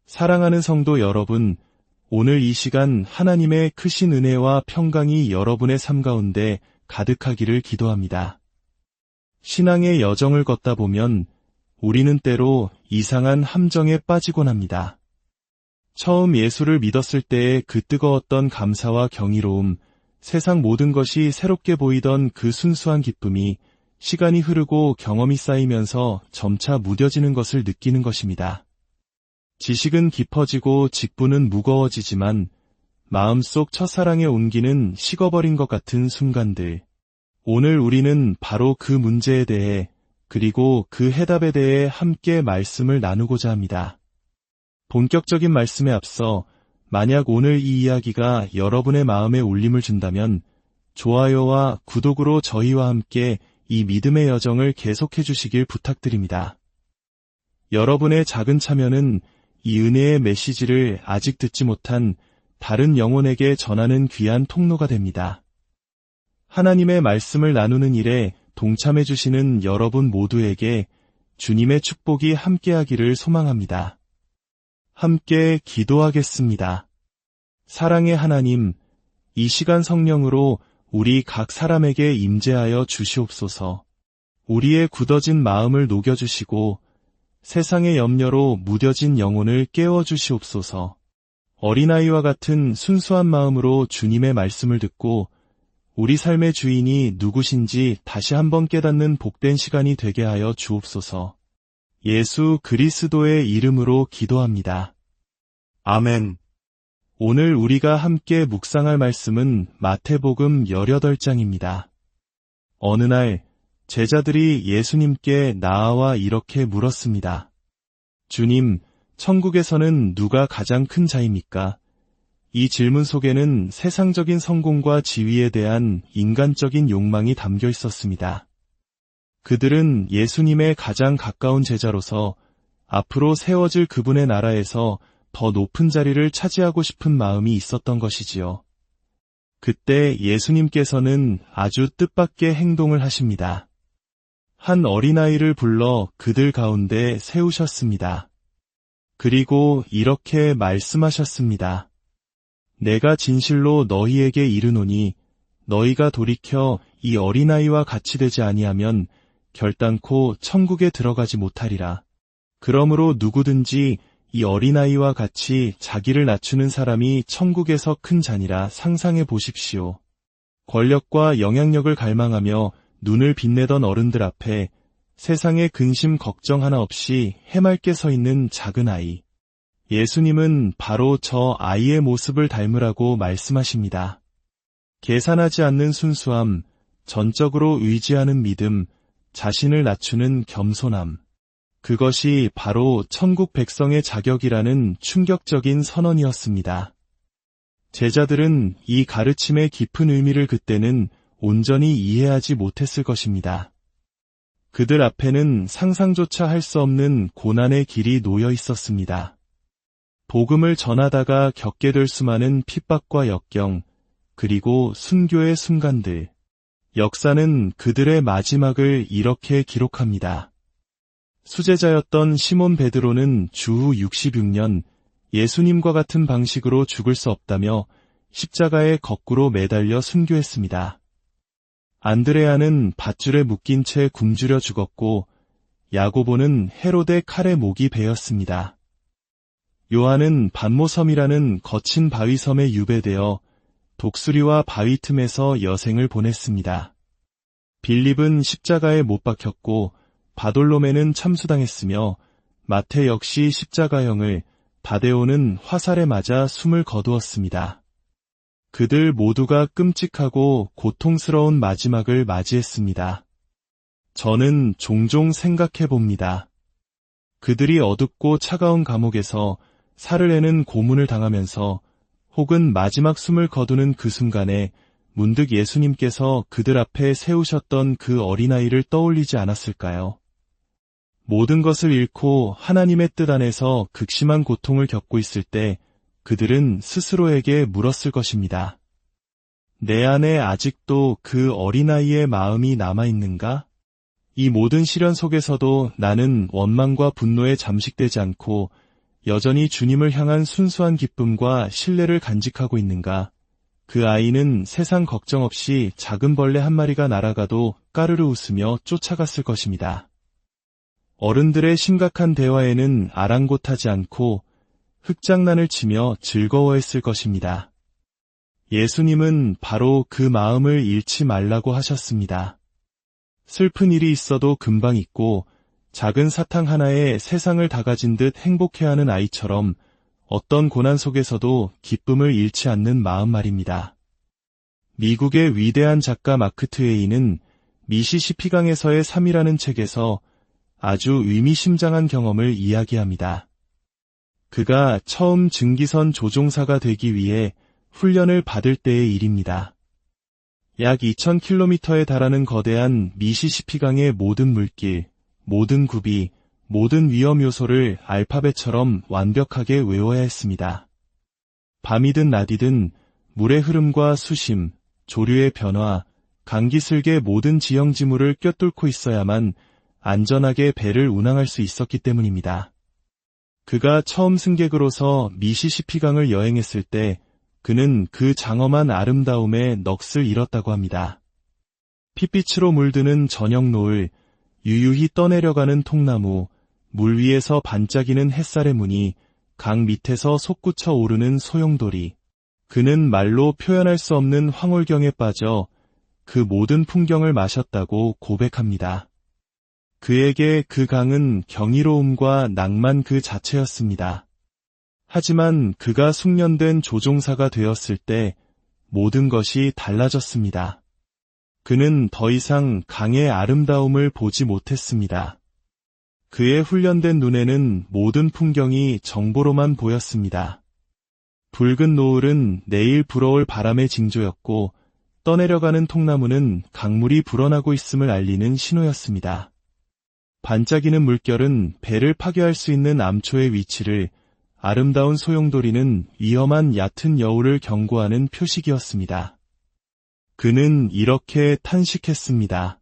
사랑하는 성도 여러분, 오늘 이 시간 하나님의 크신 은혜와 평강이 여러분의 삶 가운데 가득하기를 기도합니다. 신앙의 여정을 걷다 보면 우리는 때로 이상한 함정에 빠지곤 합니다. 처음 예수를 믿었을 때의 그 뜨거웠던 감사와 경이로움, 세상 모든 것이 새롭게 보이던 그 순수한 기쁨이 시간이 흐르고 경험이 쌓이면서 점차 무뎌지는 것을 느끼는 것입니다. 지식은 깊어지고 직분은 무거워지지만 마음속 첫사랑의 온기는 식어버린 것 같은 순간들. 오늘 우리는 바로 그 문제에 대해 그리고 그 해답에 대해 함께 말씀을 나누고자 합니다. 본격적인 말씀에 앞서 만약 오늘 이 이야기가 여러분의 마음에 울림을 준다면 좋아요와 구독으로 저희와 함께 이 믿음의 여정을 계속해 주시길 부탁드립니다. 여러분의 작은 참여는 이 은혜의 메시지를 아직 듣지 못한 다른 영혼에게 전하는 귀한 통로가 됩니다. 하나님의 말씀을 나누는 일에 동참해 주시는 여러분 모두에게 주님의 축복이 함께하기를 소망합니다. 함께 기도하겠습니다. 사랑의 하나님, 이 시간 성령으로 우리 각 사람에게 임재하여 주시옵소서. 우리의 굳어진 마음을 녹여주시고 세상의 염려로 무뎌진 영혼을 깨워주시옵소서. 어린아이와 같은 순수한 마음으로 주님의 말씀을 듣고 우리 삶의 주인이 누구신지 다시 한번 깨닫는 복된 시간이 되게 하여 주옵소서. 예수 그리스도의 이름으로 기도합니다. 아멘. 오늘 우리가 함께 묵상할 말씀은 마태복음 18장입니다. 어느 날 제자들이 예수님께 나아와 이렇게 물었습니다. 주님, 천국에서는 누가 가장 큰 자입니까? 이 질문 속에는 세상적인 성공과 지위에 대한 인간적인 욕망이 담겨 있었습니다. 그들은 예수님의 가장 가까운 제자로서 앞으로 세워질 그분의 나라에서 더 높은 자리를 차지하고 싶은 마음이 있었던 것이지요. 그때 예수님께서는 아주 뜻밖의 행동을 하십니다. 한 어린아이를 불러 그들 가운데 세우셨습니다. 그리고 이렇게 말씀하셨습니다. 내가 진실로 너희에게 이르노니 너희가 돌이켜 이 어린아이와 같이 되지 아니하면 결단코 천국에 들어가지 못하리라. 그러므로 누구든지 이 어린아이와 같이 자기를 낮추는 사람이 천국에서 큰 자니라 상상해 보십시오. 권력과 영향력을 갈망하며 눈을 빛내던 어른들 앞에 세상의 근심 걱정 하나 없이 해맑게 서 있는 작은 아이. 예수님은 바로 저 아이의 모습을 닮으라고 말씀하십니다. 계산하지 않는 순수함, 전적으로 의지하는 믿음, 자신을 낮추는 겸손함. 그것이 바로 천국 백성의 자격이라는 충격적인 선언이었습니다. 제자들은 이 가르침의 깊은 의미를 그때는 온전히 이해하지 못했을 것입니다. 그들 앞에는 상상조차 할 수 없는 고난의 길이 놓여 있었습니다. 복음을 전하다가 겪게 될 수많은 핍박과 역경, 그리고 순교의 순간들. 역사는 그들의 마지막을 이렇게 기록합니다. 수제자였던 시몬 베드로는 주후 66년 예수님과 같은 방식으로 죽을 수 없다며 십자가에 거꾸로 매달려 순교했습니다. 안드레아는 밧줄에 묶인 채 굶주려 죽었고 야고보는 헤롯의 칼에 목이 베였습니다. 요한은 반모섬이라는 거친 바위섬에 유배되어 독수리와 바위 틈에서 여생을 보냈습니다. 빌립은 십자가에 못 박혔고 바돌로메는 참수당했으며 마태 역시 십자가형을, 다데오는 화살에 맞아 숨을 거두었습니다. 그들 모두가 끔찍하고 고통스러운 마지막을 맞이했습니다. 저는 종종 생각해 봅니다. 그들이 어둡고 차가운 감옥에서 살을 내는 고문을 당하면서 혹은 마지막 숨을 거두는 그 순간에 문득 예수님께서 그들 앞에 세우셨던 그 어린아이를 떠올리지 않았을까요? 모든 것을 잃고 하나님의 뜻 안에서 극심한 고통을 겪고 있을 때 그들은 스스로에게 물었을 것입니다. 내 안에 아직도 그 어린아이의 마음이 남아있는가? 이 모든 시련 속에서도 나는 원망과 분노에 잠식되지 않고 여전히 주님을 향한 순수한 기쁨과 신뢰를 간직하고 있는가? 그 아이는 세상 걱정 없이 작은 벌레 한 마리가 날아가도 까르르 웃으며 쫓아갔을 것입니다. 어른들의 심각한 대화에는 아랑곳하지 않고 흙장난을 치며 즐거워했을 것입니다. 예수님은 바로 그 마음을 잃지 말라고 하셨습니다. 슬픈 일이 있어도 금방 잊고 작은 사탕 하나에 세상을 다 가진 듯 행복해하는 아이처럼 어떤 고난 속에서도 기쁨을 잃지 않는 마음 말입니다. 미국의 위대한 작가 마크 트웨인은 미시시피강에서의 삶이라는 책에서 아주 의미심장한 경험을 이야기합니다. 그가 처음 증기선 조종사가 되기 위해 훈련을 받을 때의 일입니다. 약 2000km에 달하는 거대한 미시시피강의 모든 물길, 모든 구비, 모든 위험 요소를 알파벳처럼 완벽하게 외워야 했습니다. 밤이든 낮이든 물의 흐름과 수심, 조류의 변화, 강기슭의 모든 지형지물을 꿰뚫고 있어야만 안전하게 배를 운항할 수 있었기 때문입니다. 그가 처음 승객으로서 미시시피강을 여행했을 때 그는 그 장엄한 아름다움에 넋을 잃었다고 합니다. 핏빛으로 물드는 저녁 노을, 유유히 떠내려가는 통나무, 물 위에서 반짝이는 햇살의 무늬, 강 밑에서 솟구쳐 오르는 소용돌이. 그는 말로 표현할 수 없는 황홀경에 빠져 그 모든 풍경을 마셨다고 고백합니다. 그에게 그 강은 경이로움과 낭만 그 자체였습니다. 하지만 그가 숙련된 조종사가 되었을 때 모든 것이 달라졌습니다. 그는 더 이상 강의 아름다움을 보지 못했습니다. 그의 훈련된 눈에는 모든 풍경이 정보로만 보였습니다. 붉은 노을은 내일 불어올 바람의 징조였고 떠내려가는 통나무는 강물이 불어나고 있음을 알리는 신호였습니다. 반짝이는 물결은 배를 파괴할 수 있는 암초의 위치를, 아름다운 소용돌이는 위험한 얕은 여울을 경고하는 표식이었습니다. 그는 이렇게 탄식했습니다.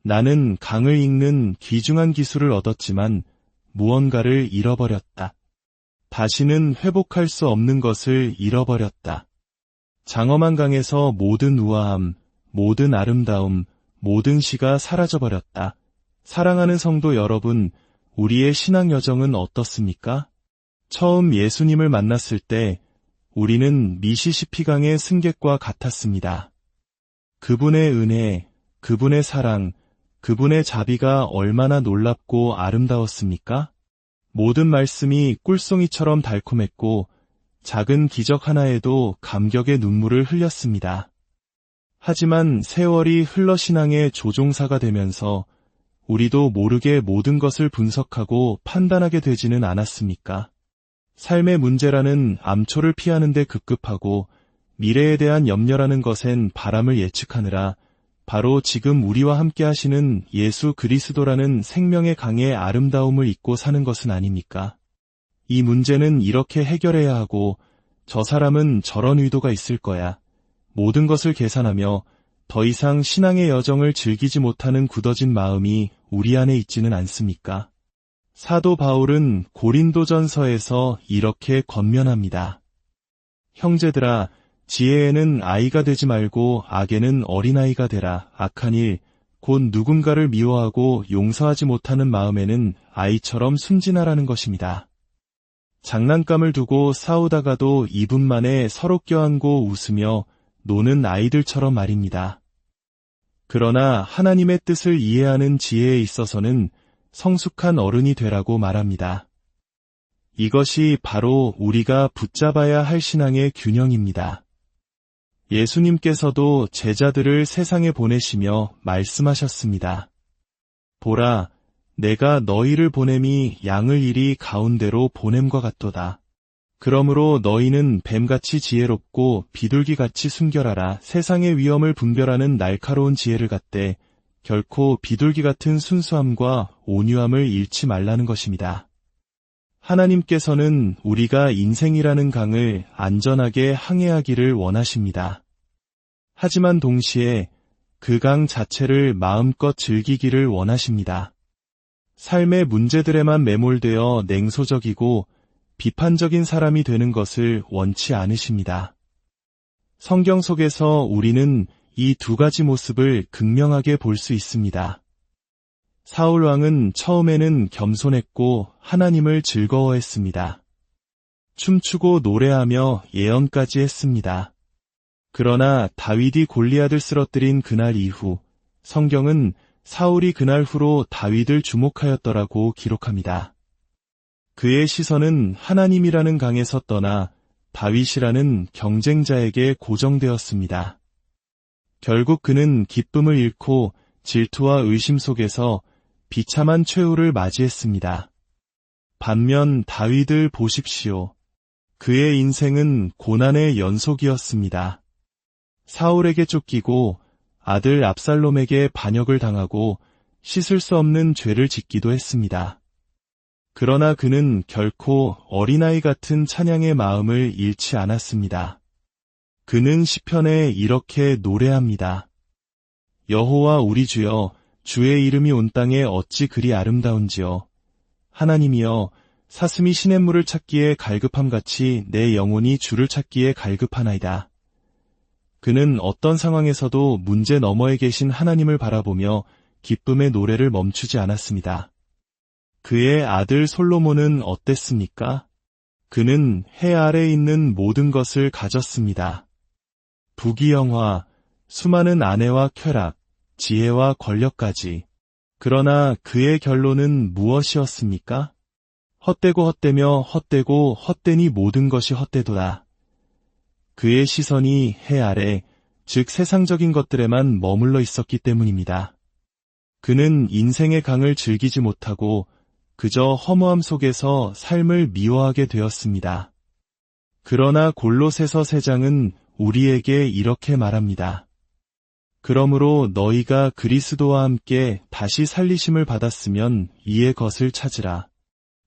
나는 강을 읽는 귀중한 기술을 얻었지만 무언가를 잃어버렸다. 다시는 회복할 수 없는 것을 잃어버렸다. 장엄한 강에서 모든 우아함, 모든 아름다움, 모든 시가 사라져버렸다. 사랑하는 성도 여러분, 우리의 신앙 여정은 어떻습니까? 처음 예수님을 만났을 때 우리는 미시시피강의 승객과 같았습니다. 그분의 은혜, 그분의 사랑, 그분의 자비가 얼마나 놀랍고 아름다웠습니까? 모든 말씀이 꿀송이처럼 달콤했고 작은 기적 하나에도 감격의 눈물을 흘렸습니다. 하지만 세월이 흘러 신앙의 조종사가 되면서 우리도 모르게 모든 것을 분석하고 판단하게 되지는 않았습니까? 삶의 문제라는 암초를 피하는 데 급급하고 미래에 대한 염려라는 것엔 바람을 예측하느라 바로 지금 우리와 함께 하시는 예수 그리스도라는 생명의 강의 아름다움을 잊고 사는 것은 아닙니까? 이 문제는 이렇게 해결해야 하고 저 사람은 저런 의도가 있을 거야. 모든 것을 계산하며 더 이상 신앙의 여정을 즐기지 못하는 굳어진 마음이 우리 안에 있지는 않습니까? 사도 바울은 고린도전서에서 이렇게 권면합니다. 형제들아, 지혜에는 아이가 되지 말고 악에는 어린아이가 되라. 악한 일, 곧 누군가를 미워하고 용서하지 못하는 마음에는 아이처럼 순진하라는 것입니다. 장난감을 두고 싸우다가도 2분 만에 서로 껴안고 웃으며 노는 아이들처럼 말입니다. 그러나 하나님의 뜻을 이해하는 지혜에 있어서는 성숙한 어른이 되라고 말합니다. 이것이 바로 우리가 붙잡아야 할 신앙의 균형입니다. 예수님께서도 제자들을 세상에 보내시며 말씀하셨습니다. 보라, 내가 너희를 보냄이 양을 이리 가운데로 보냄과 같도다. 그러므로 너희는 뱀같이 지혜롭고 비둘기같이 순결하라. 세상의 위험을 분별하는 날카로운 지혜를 갖되 결코 비둘기 같은 순수함과 온유함을 잃지 말라는 것입니다. 하나님께서는 우리가 인생이라는 강을 안전하게 항해하기를 원하십니다. 하지만 동시에 그 강 자체를 마음껏 즐기기를 원하십니다. 삶의 문제들에만 매몰되어 냉소적이고 비판적인 사람이 되는 것을 원치 않으십니다. 성경 속에서 우리는 이 두 가지 모습을 극명하게 볼 수 있습니다. 사울 왕은 처음에는 겸손했고 하나님을 즐거워했습니다. 춤추고 노래하며 예언까지 했습니다. 그러나 다윗이 골리앗을 쓰러뜨린 그날 이후 성경은 사울이 그날 후로 다윗을 주목하였더라고 기록합니다. 그의 시선은 하나님이라는 강에서 떠나 다윗이라는 경쟁자에게 고정되었습니다. 결국 그는 기쁨을 잃고 질투와 의심 속에서 비참한 최후를 맞이했습니다. 반면 다윗을 보십시오. 그의 인생은 고난의 연속이었습니다. 사울에게 쫓기고 아들 압살롬에게 반역을 당하고 씻을 수 없는 죄를 짓기도 했습니다. 그러나 그는 결코 어린아이 같은 찬양의 마음을 잃지 않았습니다. 그는 시편에 이렇게 노래합니다. 여호와 우리 주여, 주의 이름이 온 땅에 어찌 그리 아름다운지요. 하나님이여, 사슴이 시냇물을 찾기에 갈급함같이 내 영혼이 주를 찾기에 갈급하나이다. 그는 어떤 상황에서도 문제 너머에 계신 하나님을 바라보며 기쁨의 노래를 멈추지 않았습니다. 그의 아들 솔로몬은 어땠습니까? 그는 해 아래에 있는 모든 것을 가졌습니다. 부귀영화, 수많은 아내와 쾌락, 지혜와 권력까지. 그러나 그의 결론은 무엇이었습니까? 헛되고 헛되며 헛되고 헛되니 모든 것이 헛되도다. 그의 시선이 해 아래, 즉 세상적인 것들에만 머물러 있었기 때문입니다. 그는 인생의 강을 즐기지 못하고 그저 허무함 속에서 삶을 미워하게 되었습니다. 그러나 골로새서 3장은 우리에게 이렇게 말합니다. 그러므로 너희가 그리스도와 함께 다시 살리심을 받았으면 이의 것을 찾으라.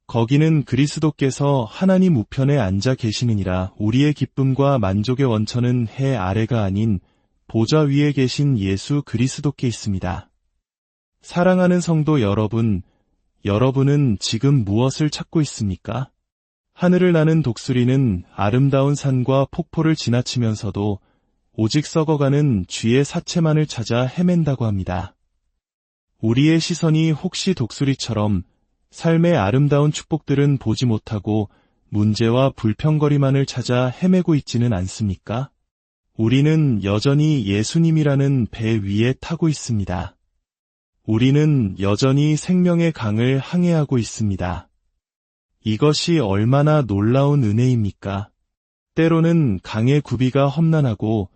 거기는 그리스도께서 하나님 우편에 앉아 계시느니라. 우리의 기쁨과 만족의 원천은 해 아래가 아닌 보좌 위에 계신 예수 그리스도께 있습니다. 사랑하는 성도 여러분, 여러분은 지금 무엇을 찾고 있습니까? 하늘을 나는 독수리는 아름다운 산과 폭포를 지나치면서도 오직 썩어가는 쥐의 사체만을 찾아 헤맨다고 합니다. 우리의 시선이 혹시 독수리처럼 삶의 아름다운 축복들은 보지 못하고 문제와 불평거리만을 찾아 헤매고 있지는 않습니까? 우리는 여전히 예수님이라는 배 위에 타고 있습니다. 우리는 여전히 생명의 강을 항해하고 있습니다. 이것이 얼마나 놀라운 은혜입니까? 때로는 강의 구비가 험난하고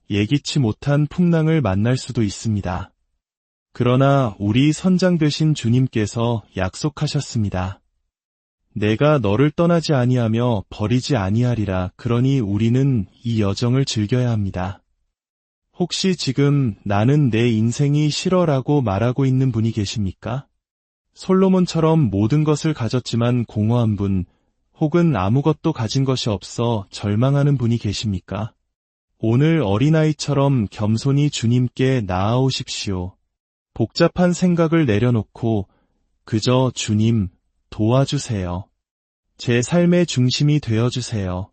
예기치 못한 풍랑을 만날 수도 있습니다. 그러나 우리 선장 되신 주님께서 약속하셨습니다. 내가 너를 떠나지 아니하며 버리지 아니하리라. 그러니 우리는 이 여정을 즐겨야 합니다. 혹시 지금 나는 내 인생이 싫어라고 말하고 있는 분이 계십니까? 솔로몬처럼 모든 것을 가졌지만 공허한 분, 혹은 아무것도 가진 것이 없어 절망하는 분이 계십니까? 오늘 어린아이처럼 겸손히 주님께 나아오십시오. 복잡한 생각을 내려놓고 그저 주님 도와주세요. 제 삶의 중심이 되어주세요.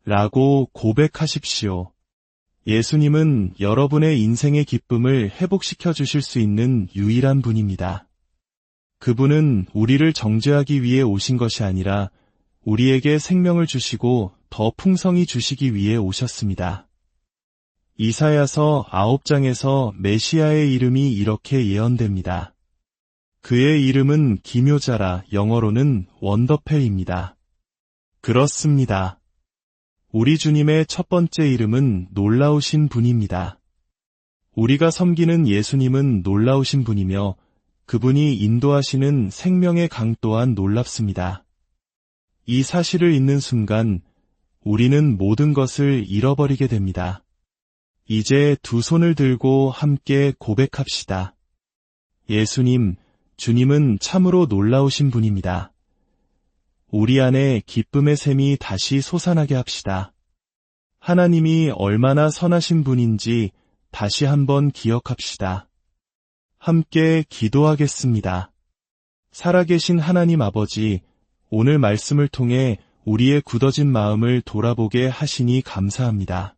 라고 고백하십시오. 예수님은 여러분의 인생의 기쁨을 회복시켜 주실 수 있는 유일한 분입니다. 그분은 우리를 정죄하기 위해 오신 것이 아니라 우리에게 생명을 주시고 더 풍성히 주시기 위해 오셨습니다. 이사야서 9장에서 메시아의 이름이 이렇게 예언됩니다. 그의 이름은 기묘자라, 영어로는 원더펠입니다. 그렇습니다. 우리 주님의 첫 번째 이름은 놀라우신 분입니다. 우리가 섬기는 예수님은 놀라우신 분이며 그분이 인도하시는 생명의 강 또한 놀랍습니다. 이 사실을 잊는 순간 우리는 모든 것을 잃어버리게 됩니다. 이제 두 손을 들고 함께 고백합시다. 예수님, 주님은 참으로 놀라우신 분입니다. 우리 안에 기쁨의 샘이 다시 솟아나게 합시다. 하나님이 얼마나 선하신 분인지 다시 한번 기억합시다. 함께 기도하겠습니다. 살아계신 하나님 아버지, 오늘 말씀을 통해 우리의 굳어진 마음을 돌아보게 하시니 감사합니다.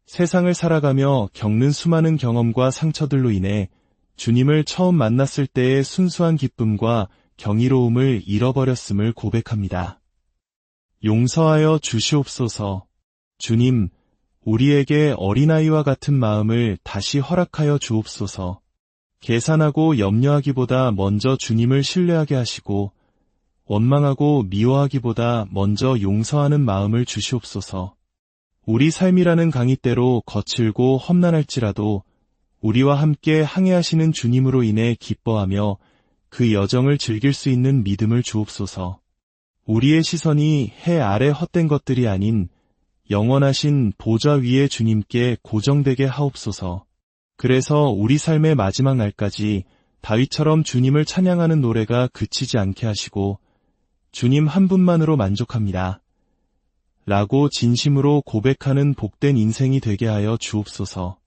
세상을 살아가며 겪는 수많은 경험과 상처들로 인해 주님을 처음 만났을 때의 순수한 기쁨과 경이로움을 잃어버렸음을 고백합니다. 용서하여 주시옵소서. 주님, 우리에게 어린아이와 같은 마음을 다시 허락하여 주옵소서. 계산하고 염려하기보다 먼저 주님을 신뢰하게 하시고 원망하고 미워하기보다 먼저 용서하는 마음을 주시옵소서. 우리 삶이라는 강이대로 거칠고 험난할지라도 우리와 함께 항해하시는 주님으로 인해 기뻐하며 그 여정을 즐길 수 있는 믿음을 주옵소서. 우리의 시선이 해 아래 헛된 것들이 아닌 영원하신 보좌 위에 주님께 고정되게 하옵소서. 그래서 우리 삶의 마지막 날까지 다윗처럼 주님을 찬양하는 노래가 그치지 않게 하시고 주님 한 분만으로 만족합니다. 라고 진심으로 고백하는 복된 인생이 되게 하여 주옵소서.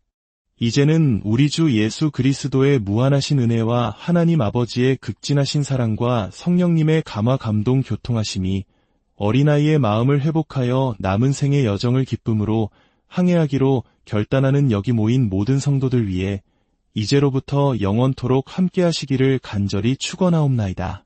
이제는 우리 주 예수 그리스도의 무한하신 은혜와 하나님 아버지의 극진하신 사랑과 성령님의 감화 감동 교통하심이 어린아이의 마음을 회복하여 남은 생의 여정을 기쁨으로 항해하기로 결단하는 여기 모인 모든 성도들 위해 이제로부터 영원토록 함께하시기를 간절히 축원하옵나이다.